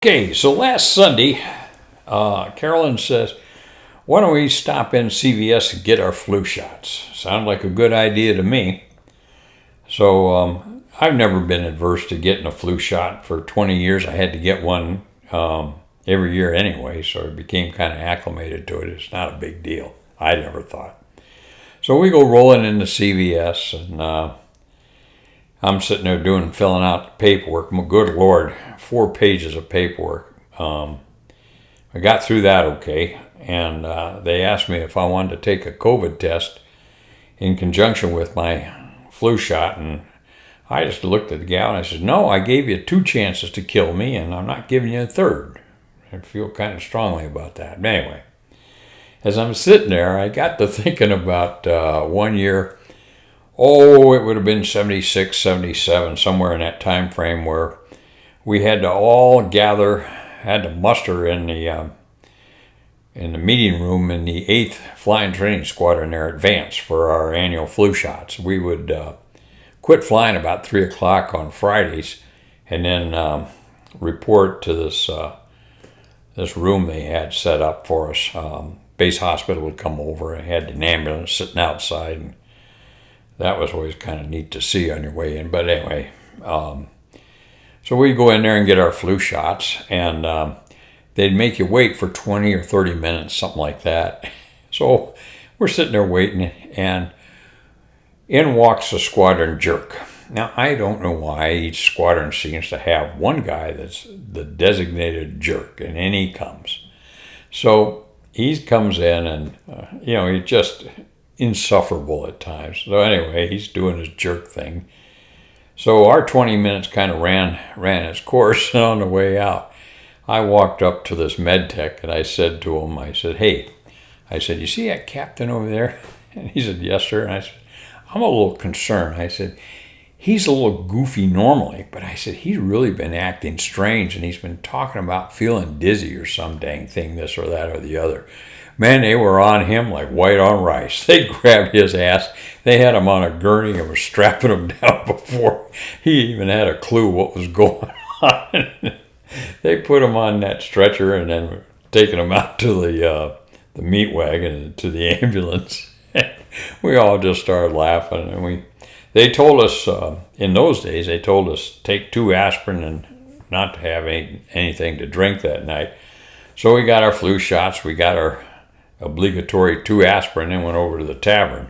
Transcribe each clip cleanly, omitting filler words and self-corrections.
Okay, so last Sunday, Carolyn says, why don't we stop in CVS and get our flu shots? Sounded like a good idea to me. So I've never been adverse to getting a flu shot. For 20 years, I had to get one every year anyway, so I became kind of acclimated to it. It's not a big deal, I never thought. So we go rolling into CVS, and I'm sitting there filling out the paperwork. Good Lord, 4 pages of paperwork. I got through that okay, and they asked me if I wanted to take a COVID test in conjunction with my flu shot, and I just looked at the gal and I said, no, I gave you 2 chances to kill me, and I'm not giving you a third. I feel kind of strongly about that. But anyway, as I'm sitting there, I got to thinking about one year, it would have been 76, 77, somewhere in that time frame, where we had to all gather, had to muster in the meeting room in the 8th Flying Training Squadron there at Vance for our annual flu shots. We would quit flying about 3 o'clock on Fridays, and then report to this room they had set up for us. Base hospital would come over and had an ambulance sitting outside, and that was always kind of neat to see on your way in. But anyway, so we'd go in there and get our flu shots, and they'd make you wait for 20 or 30 minutes, something like that. So we're sitting there waiting, and in walks a squadron jerk. Now, I don't know why each squadron seems to have one guy that's the designated jerk, and in he comes. So he comes in, and he's just insufferable at times. So anyway, he's doing his jerk thing. So our 20 minutes kind of ran its course, and on the way out, I walked up to this med tech, and I said to him, hey, you see that captain over there? And he said, yes, sir. And I said, I'm a little concerned. I said, he's a little goofy normally, but I said, he's really been acting strange, and he's been talking about feeling dizzy or some dang thing, this or that or the other. Man, they were on him like white on rice. They grabbed his ass. They had him on a gurney and were strapping him down before he even had a clue what was going on. They put him on that stretcher and then were taking him out to the meat wagon, to the ambulance. We all just started laughing, and they told us in those days, they told us take 2 aspirin and not to have anything to drink that night. So we got our flu shots, we got our obligatory 2 aspirin, and went over to the tavern.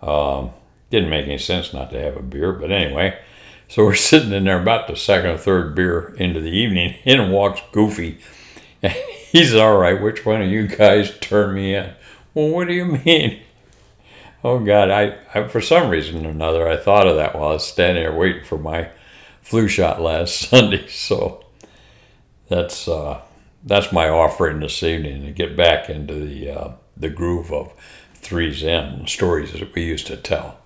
Didn't make any sense not to have a beer, but anyway. So we're sitting in there about the 2nd or 3rd beer into the evening. In walks Goofy. And he said, all right, which one of you guys turned me in? Well, what do you mean? Oh, God, I for some reason or another, I thought of that while I was standing there waiting for my flu shot last Sunday. So that's my offering this evening, to get back into the groove of 3's End stories that we used to tell.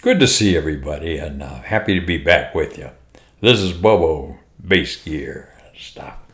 Good to see everybody, and happy to be back with you. This is Bobo Bass Gear. Stop.